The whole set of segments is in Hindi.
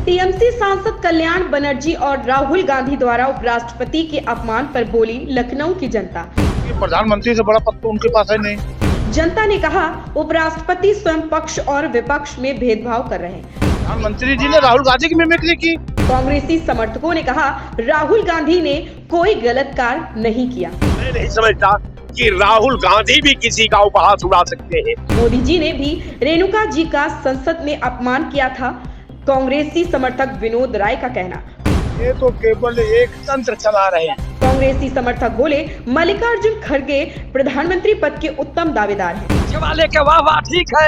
टीएमसी सांसद कल्याण बनर्जी और राहुल गांधी द्वारा उपराष्ट्रपति के अपमान पर बोली लखनऊ की जनता। प्रधानमंत्री से बड़ा पद तो उनके पास है नहीं। जनता ने कहा उपराष्ट्रपति स्वयं पक्ष और विपक्ष में भेदभाव कर रहे हैं। प्रधानमंत्री जी ने राहुल गांधी की मिमिक्री की। कांग्रेसी समर्थकों ने कहा राहुल गांधी ने कोई गलत कार्य नहीं किया। मैं नहीं समझता कि राहुल गांधी भी किसी का उपहास उड़ा सकते हैं। मोदी जी ने भी रेणुका जी का संसद में अपमान किया था। कांग्रेसी समर्थक विनोद राय का कहना, ये तो केवल एक तंत्र चला रहे हैं। कांग्रेसी समर्थक बोले मल्लिकार्जुन खड़गे प्रधानमंत्री पद के उत्तम दावेदार हैं। वाले के वाह वाह ठीक है।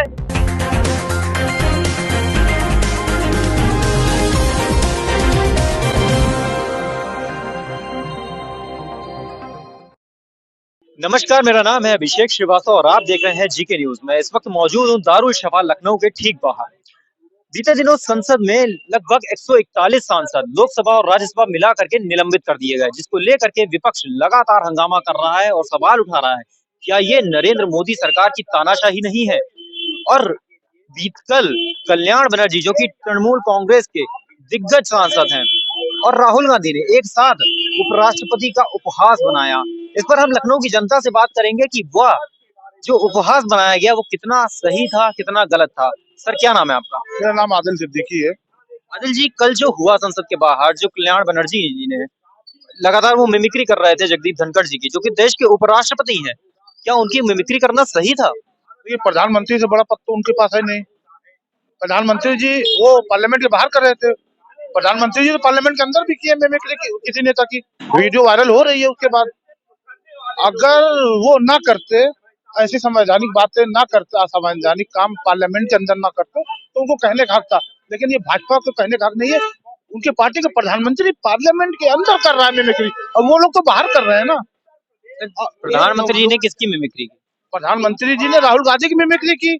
नमस्कार, मेरा नाम है अभिषेक श्रीवास्तव और आप देख रहे हैं जीके न्यूज। मैं इस वक्त मौजूद हूं दारुल शफा लखनऊ के ठीक बाहर। बीते दिनों संसद में लगभग 141 सांसद लोकसभा और राज्यसभा मिला करके निलंबित कर दिए गए, जिसको लेकर के विपक्ष लगातार हंगामा कर रहा है और सवाल उठा रहा है, क्या ये नरेंद्र मोदी सरकार की तानाशाही नहीं है? और बीतकल कल्याण बनर्जी जो कि तृणमूल कांग्रेस के दिग्गज सांसद हैं और राहुल गांधी ने एक साथ उपराष्ट्रपति का उपहास बनाया। इस पर हम लखनऊ की जनता से बात करेंगे कि वह जो उपहास बनाया गया वो कितना सही था, कितना गलत था। सर, क्या नाम है आपका? मेरा नाम आदिल सिद्दीकी है। आदिल जी, कल जो हुआ संसद के बाहर, जो कल्याण बनर्जी जी ने लगातार वो मिमिक्री कर रहे थे जगदीप धनखड़ जी की, जो कि देश के उपराष्ट्रपति हैं, क्या उनकी मिमिक्री करना सही था? ये प्रधानमंत्री से बड़ा पद तो उनके पास है नहीं। प्रधानमंत्री जी वो पार्लियामेंट के बाहर कर रहे थे। प्रधानमंत्री जी तो पार्लियामेंट के अंदर भी किए मिमिक्री किसी नेता की। वीडियो वायरल हो रही है। उसके बाद अगर वो ना करते, ऐसी संवैधानिक बातें ना करते, असंवैधानिक काम पार्लियामेंट के अंदर ना करते तो उनको कहने का हक था। लेकिन ये भाजपा को कहने का हक नहीं है। उनके पार्टी के प्रधानमंत्री पार्लियामेंट के अंदर कर रहा है मिमिक्री और वो लोग तो बाहर कर रहे हैं ना। प्रधानमंत्री जी ने किसकी मिमिक्री की? प्रधानमंत्री जी ने राहुल गांधी की मिमिक्री की,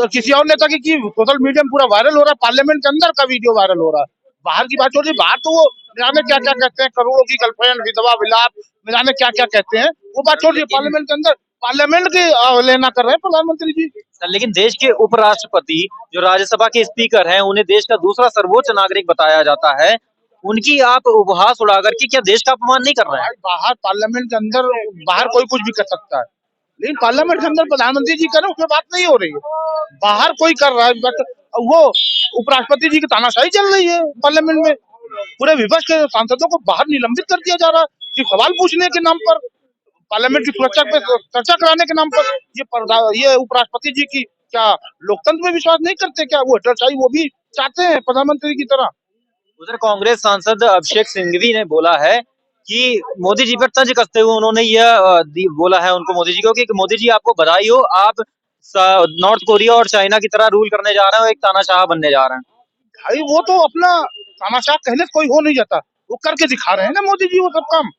किसी और नेता की सोशल मीडिया में पूरा वायरल हो रहा है। पार्लियामेंट के अंदर का वीडियो वायरल हो रहा है। बाहर की बात हो रही है। बाहर तो वो जाने क्या क्या कहते हैं, करोड़ों की गर्लफ्रेंड, विधवा विलाप, जाने क्या क्या कहते हैं, वो बात छोड़ रही है। पार्लियामेंट के अंदर पार्लियामेंट की अवहेलना कर रहे हैं प्रधानमंत्री जी। सर, लेकिन देश के उपराष्ट्रपति जो राज्यसभा के स्पीकर हैं, उन्हें देश का दूसरा सर्वोच्च नागरिक बताया जाता है, उनकी आप उपहास उड़ाकर के क्या देश का अपमान नहीं कर रहे हैं? बाहर पार्लियामेंट के अंदर बाहर कोई कुछ भी कर सकता है, लेकिन पार्लियामेंट के अंदर प्रधानमंत्री जी करें उसमें बात नहीं हो रही है। बाहर कोई कर रहा है, बट वो उपराष्ट्रपति जी की तानाशाही चल रही है पार्लियामेंट में। पूरे विपक्ष के सांसदों को बाहर निलंबित कर दिया जा रहा है सिर्फ सवाल पूछने के नाम पर, पार्लियामेंट की सुरक्षा पे चर्चा कराने के नाम पर। ये उपराष्ट्रपति जी की क्या लोकतंत्र में विश्वास नहीं करते क्या? वो हेटरशाही वो भी चाहते हैं प्रधानमंत्री की तरह। उधर कांग्रेस सांसद अभिषेक सिंघवी ने बोला है कि मोदी जी पर तंज कसते हुए उन्होंने यह बोला है उनको मोदी जी को कि मोदी जी आपको बधाई हो, आप नॉर्थ कोरिया और चाइना की तरह रूल करने जा रहे हो, एक तानाशाह बनने जा रहे हैं। भाई वो तो अपना तानाशाह कहने से कोई हो नहीं जाता, वो करके दिखा रहे हैं ना मोदी जी वो सब काम।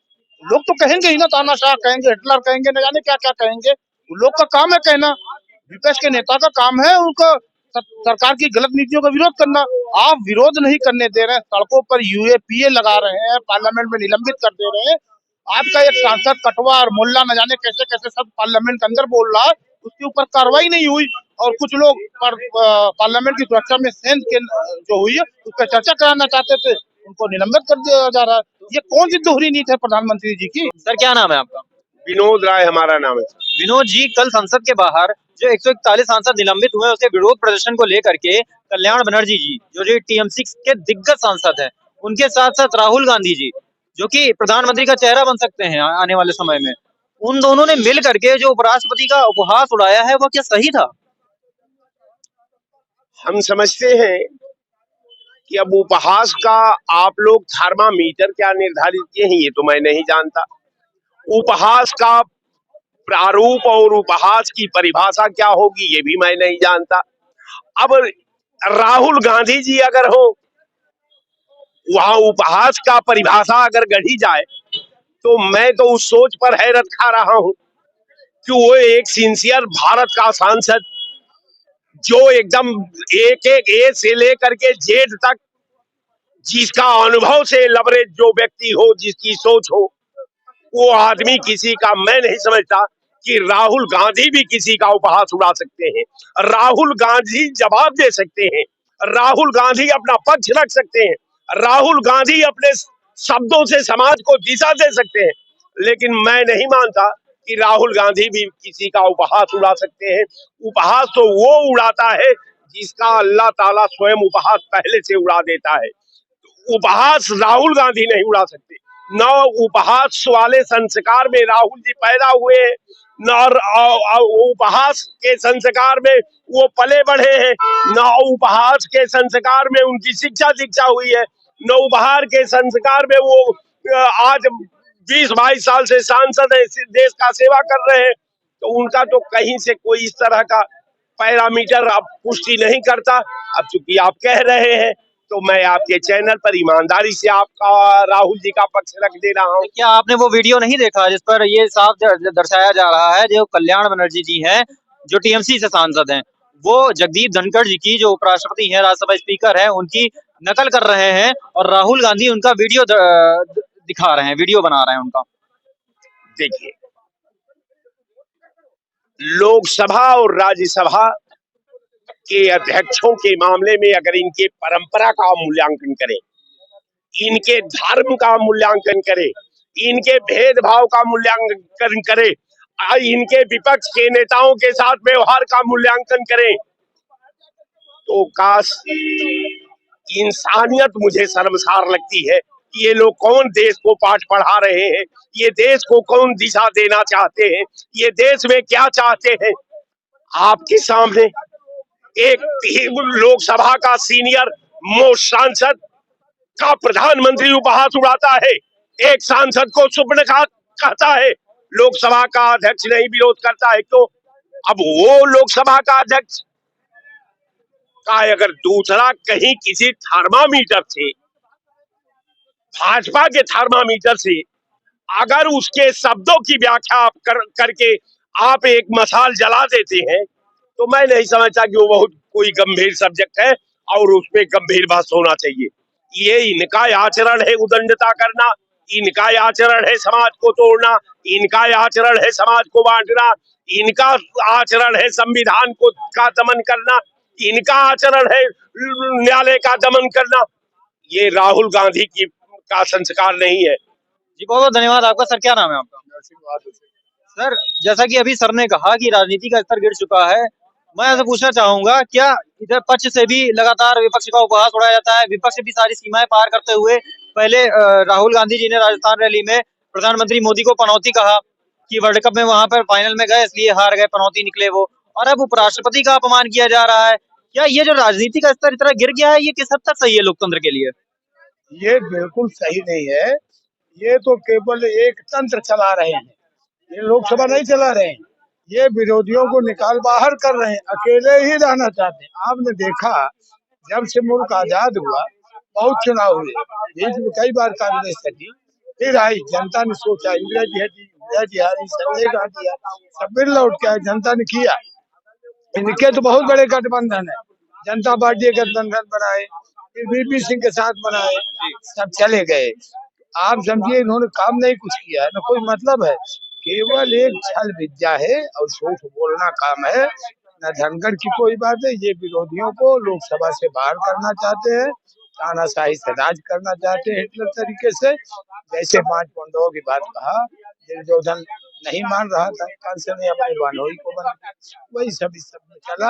लोग तो कहेंगे ही ना, तानाशाह कहेंगे, हिटलर कहेंगे, न जाने क्या क्या कहेंगे। लोग का काम है कहना, विपक्ष के नेता का काम है उनका सरकार की गलत नीतियों का विरोध करना। आप विरोध नहीं करने दे रहे हैं, सड़कों पर यूएपीए लगा रहे हैं, पार्लियामेंट में निलंबित कर दे रहे हैं। आपका एक सांसद कटवा और मोल्ला न जाने कैसे कैसे सब पार्लियामेंट के अंदर बोल रहा है, उसके ऊपर कार्रवाई नहीं हुई। और कुछ लोग पार्लियामेंट की सुरक्षा में सेंध के जो हुई है उस पर चर्चा कराना चाहते थे, उनको निलंबित कर दिया जा रहा है। ये कौन सी दोहरी नीति है प्रधानमंत्री जी की? सर, क्या नाम है आपका? विनोद राय हमारा नाम है। विनोद जी, कल संसद के बाहर जो 141 सांसद निलंबित हुए उसके विरोध प्रदर्शन को लेकर के कल्याण बनर्जी जी जो टीएमसी के दिग्गज सांसद हैं, उनके साथ साथ राहुल गांधी जी जो कि प्रधानमंत्री का चेहरा बन सकते हैं आने वाले समय में, उन दोनों ने मिल करके जो उपराष्ट्रपति का उपहास उड़ाया है वह क्या सही था? हम समझते हैं कि अब उपहास का आप लोग थर्मामीटर क्या निर्धारित किए हैं ये तो मैं नहीं जानता। उपहास का प्रारूप और उपहास की परिभाषा क्या होगी ये भी मैं नहीं जानता। अब राहुल गांधी जी अगर हो, वहां उपहास का परिभाषा अगर गढ़ी जाए तो मैं तो उस सोच पर हैरत खा रहा हूं कि वो एक सिंसियर भारत का सांसद जो एकदम एक एक ए से लेकर के जेड तक जिसका अनुभव से लबरेज जो व्यक्ति हो, जिसकी सोच हो, वो आदमी किसी का मैं नहीं समझता कि राहुल गांधी भी किसी का उपहास उड़ा सकते हैं। राहुल गांधी जवाब दे सकते हैं राहुल गांधी अपना पक्ष रख सकते हैं, राहुल गांधी अपने शब्दों से समाज को दिशा दे सकते हैं, लेकिन मैं नहीं मानता कि राहुल गांधी भी किसी का उपहास उड़ा सकते हैं। उपहास तो वो उड़ाता है जिसका अल्लाह ताला स्वयं उपहास पहले से उड़ा देता है। उपहास राहुल गांधी नहीं उड़ा सकते। न उपहास वाले संस्कार में राहुल जी पैदा हुए हैं, न उपहास के संस्कार में वो पले बढ़े हैं, न उपहास के संस्कार में उनकी शिक्षा दीक्षा हुई है, न उपहार के संस्कार में वो आज 20-22 साल से सांसद है, देश का सेवा कर रहे हैं। तो उनका तो कहीं से कोई इस तरह का पैरामीटर अब पुष्टि नहीं करता। अब चूंकि आप कह रहे हैं तो मैं आपके चैनल पर ईमानदारी से आपका राहुल जी का पक्ष रख दे रहा हूँ। क्या आपने वो वीडियो नहीं देखा जिस पर ये साफ दर्शाया जा रहा है, जो कल्याण बनर्जी जी हैं, जो टीएमसी से सांसद हैं, वो जगदीप धनखड़ जी की, जो उपराष्ट्रपति हैं, राज्यसभा स्पीकर हैं, उनकी नकल कर रहे हैं और राहुल गांधी उनका वीडियो दिखा रहे हैं, वीडियो बना रहे हैं उनका। देखिए, लोकसभा और राज्यसभा के अध्यक्षों के मामले में अगर इनके परंपरा का मूल्यांकन करें, इनके धर्म का मूल्यांकन करें, इनके भेदभाव का मूल्यांकन करें, इनके विपक्ष के नेताओं के साथ व्यवहार का मूल्यांकन करें, तो काश इंसानियत मुझे शर्मसार लगती है कि ये लोग कौन देश को पाठ पढ़ा रहे हैं, ये देश को कौन दिशा देना चाहते हैं, ये देश में क्या चाहते हैं। आपके सामने एक लोकसभा का सीनियर मोस्ट सांसद का प्रधानमंत्री उपहास उड़ाता है, एक सांसद को सुपरनखा कहता है, लोकसभा का अध्यक्ष नहीं विरोध करता है। तो अब वो लोकसभा का अध्यक्ष का अगर दूसरा कहीं किसी थर्मामीटर से, भाजपा के थर्मामीटर से अगर उसके शब्दों की व्याख्या आप करके आप एक मसाल जला देते हैं, तो मैं नहीं समझता कि वो बहुत कोई गंभीर सब्जेक्ट है और उसमें गंभीर बहस होना चाहिए। ये इनका आचरण है उदंडता करना, इनका आचरण है समाज को तोड़ना, इनका आचरण है समाज को बांटना, इनका आचरण है संविधान को का दमन करना, इनका आचरण है न्यायालय का दमन करना। ये राहुल गांधी की का संस्कार नहीं है। जी बहुत बहुत धन्यवाद आपका। सर क्या नाम है आपका? सर जैसा कि अभी सर ने कहा कि राजनीति का स्तर गिर चुका है, मैं ऐसे पूछना चाहूंगा, क्या इधर पक्ष से भी लगातार विपक्ष का उपहास उड़ाया जाता है, विपक्ष भी सारी सीमाएं पार करते हुए, पहले राहुल गांधी जी ने राजस्थान रैली में प्रधानमंत्री मोदी को पनौती कहा कि वर्ल्ड कप में वहां पर फाइनल में गए इसलिए हार गए, पनौती निकले वो, और अब उपराष्ट्रपति का अपमान किया जा रहा है। क्या ये जो राजनीति का स्तर इतना गिर गया है, ये किस हद तक सही है लोकतंत्र के लिए? ये बिल्कुल सही नहीं है। ये तो केवल एक तंत्र चला रहे हैं, ये लोकसभा नहीं चला रहे हैं, ये विरोधियों को निकाल बाहर कर रहे हैं, अकेले ही रहना चाहते हैं। आपने देखा जब से मुल्क आजाद हुआ बहुत चुनाव हुए, बीच में कई बार कांग्रेस हटी, फिर आई, जनता ने सोचा इंदिरा जी हटी, इंदिरा जी हारी, सब एक हाथ दिया, सब फिर लौट के आए, जनता ने किया। इनके तो बहुत बड़े गठबंधन है, जनता पार्टी गठबंधन बनाए, फिर वीपी सिंह के साथ बनाए, सब चले गए। आप समझिए इन्होंने काम नहीं कुछ किया है, न कोई मतलब है, केवल एक छल विद्या है और झूठ बोलना काम है। न धनखड़ की कोई बात है, ये विरोधियों को लोकसभा से बाहर करना चाहते हैं, तानाशाही से राज करना चाहते हैं हिटलर तरीके से। जैसे 5 पांडवों की बात कहा, दुर्योधन नहीं मान रहा था, कंस ने अपने वानोई को बना, वही सब इस सब में चला।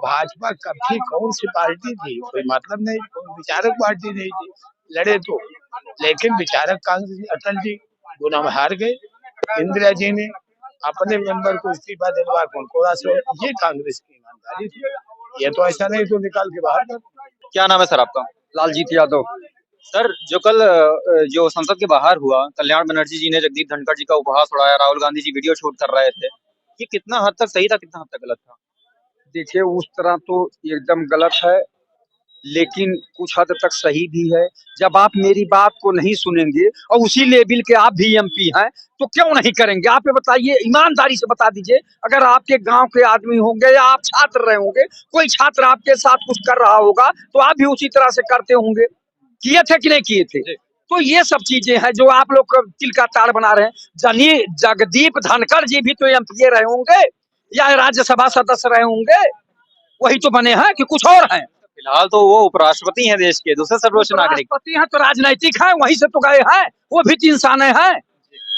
भाजपा कभी कौन सी पार्टी थी, कोई मतलब नहीं, कोई विचारक पार्टी नहीं थी, लड़े तो, लेकिन विचारक कांग्रेस अटल जी दोनों में हार गए, इंदिरा जी ने अपने मेंबर को इस्तीफा दिलवा उनको ये कांग्रेस की ईमानदारी थी। ये तो ऐसा नहीं तो निकाल के बाहर कर। क्या नाम है सर आपका? लालजीत यादव। सर जो कल जो संसद के बाहर हुआ, कल्याण बनर्जी जी ने जगदीप धनखड़ जी का उपहास उड़ाया, राहुल गांधी जी वीडियो शूट कर रहे थे, ये कितना हद तक सही था, कितना हद तक गलत था? देखिए उस तरह तो एकदम गलत है, लेकिन कुछ हद तक सही भी है। जब आप मेरी बात को नहीं सुनेंगे और उसी लेवल के आप भी एमपी हैं तो क्यों नहीं करेंगे? आप ये बताइए, ईमानदारी से बता दीजिए, अगर आपके गांव के आदमी होंगे या आप छात्र रहे होंगे, कोई छात्र आपके साथ कुछ कर रहा होगा तो आप भी उसी तरह से करते होंगे, किए थे कि नहीं किए थे? तो ये सब चीजें हैं जो आप लोग तिल का ताड़ बना रहे हैं। जगदीप धनखड़ जी भी तो एमपी रहे होंगे या राज्यसभा सदस्य रहे होंगे, वही तो बने हैं कि कुछ और हैं? फिलहाल तो वो उपराष्ट्रपति हैं देश के, दूसरे सर्वोच्च नागरिक। राष्ट्रपति हैं तो राजनैतिक है, वहीं से तो गए हैं, वो भी तो इंसान है।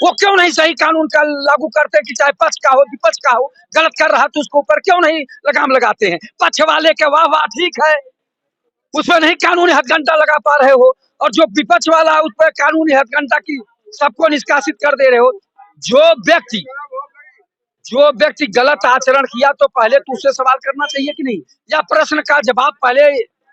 वो क्यों नहीं सही कानून का लागू करते कि चाहे पक्ष का हो विपक्ष का हो, गलत कर रहा तो उसके ऊपर क्यों नहीं लगाम लगाते हैं? पक्ष वाले के वाह वाह ठीक है, उसमें नहीं कानूनी हथकंडा लगा पा रहे हो, और जो विपक्ष वाला है उस पर कानूनी हथकंडा की सबको निष्कासित कर दे रहे हो। जो व्यक्ति गलत आचरण किया तो पहले तो उससे सवाल करना चाहिए कि नहीं, या प्रश्न का जवाब पहले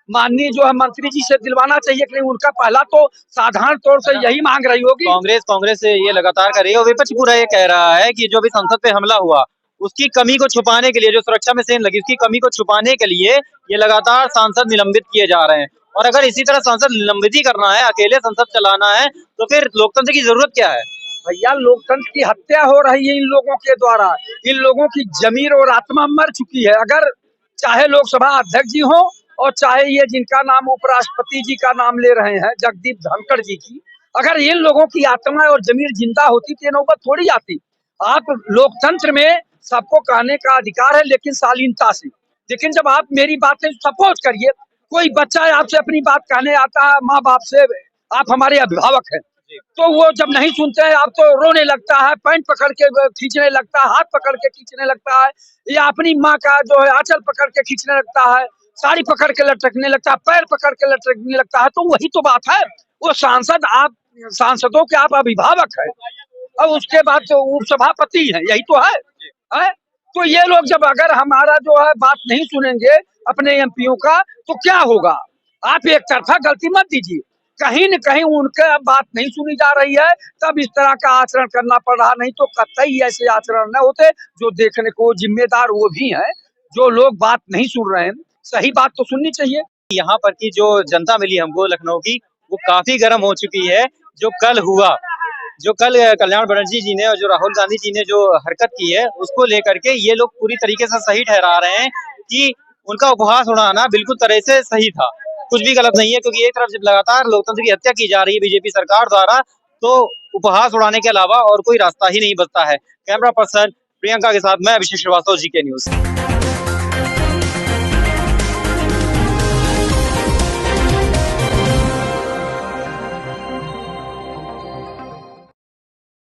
माननीय जो है मंत्री जी से दिलवाना चाहिए कि नहीं? उनका पहला तो साधारण तौर से यही मांग रही होगी। कांग्रेस ये लगातार कर रही है और विपक्ष पूरा ये कह रहा है कि जो भी संसद पे हमला हुआ उसकी कमी को छुपाने के लिए, जो सुरक्षा में सेन लगी उसकी कमी को छुपाने के लिए ये लगातार सांसद निलंबित किए जा रहे हैं। और अगर इसी तरह सांसद निलंबित ही करना है, अकेले संसद चलाना है, तो फिर लोकतंत्र की जरूरत क्या है? भैया लोकतंत्र की हत्या हो रही है इन लोगों के द्वारा, इन लोगों की जमीर और आत्मा मर चुकी है। अगर चाहे लोकसभा अध्यक्ष जी हो और चाहे ये जिनका नाम उपराष्ट्रपति जी का नाम ले रहे हैं जगदीप धनखड़ जी की, अगर इन लोगों की आत्मा और जमीर जिंदा होती तो ये नौबत थोड़ी आती। आप लोकतंत्र में सबको कहने का अधिकार है, लेकिन शालीनता से। लेकिन जब आप मेरी बातें सपोज करिए, कोई बच्चा आपसे अपनी बात कहने आता है माँ बाप से, आप हमारे अभिभावक हैं, तो वो जब नहीं सुनते हैं आप तो रोने लगता है, पैंट पकड़ के खींचने लगता है, हाथ पकड़ के खींचने लगता है, या अपनी माँ का जो है आंचल पकड़ के खींचने लगता है, साड़ी पकड़ के लटकने लगता है, पैर पकड़ के लटकने लगता है। तो वही तो बात है, वो सांसदों के आप अभिभावक है और उसके बाद तो उपसभापति है, यही तो है? तो ये लोग जब अगर हमारा जो है बात नहीं सुनेंगे अपने एमपीओ का, तो क्या होगा? आप एक तरफा गलती मत दीजिए, कहीं न कहीं उनके बात नहीं सुनी जा रही है, तब इस तरह का आचरण करना पड़ रहा, नहीं तो कतई ऐसे आचरण न होते। जो देखने को जिम्मेदार वो भी हैं, जो लोग बात नहीं सुन रहे हैं, सही बात तो सुननी चाहिए। यहाँ पर की जो जनता मिली हमको लखनऊ की, वो काफी गर्म हो चुकी है। जो कल कल्याण बनर्जी जी ने और जो राहुल गांधी जी ने जो हरकत की है, उसको लेकर के ये लोग पूरी तरीके से सही ठहरा रहे हैं कि उनका उपहास उड़ाना बिल्कुल तरह से सही था, कुछ भी गलत नहीं है। क्योंकि एक तरफ जब लगातार लोकतंत्र की हत्या की जा रही है बीजेपी सरकार द्वारा, तो उपहास उड़ाने के अलावा और कोई रास्ता ही नहीं बचता है। कैमरा पर्सन प्रियंका के साथ मैं अभिषेक श्रीवास्तव, जीके न्यूज।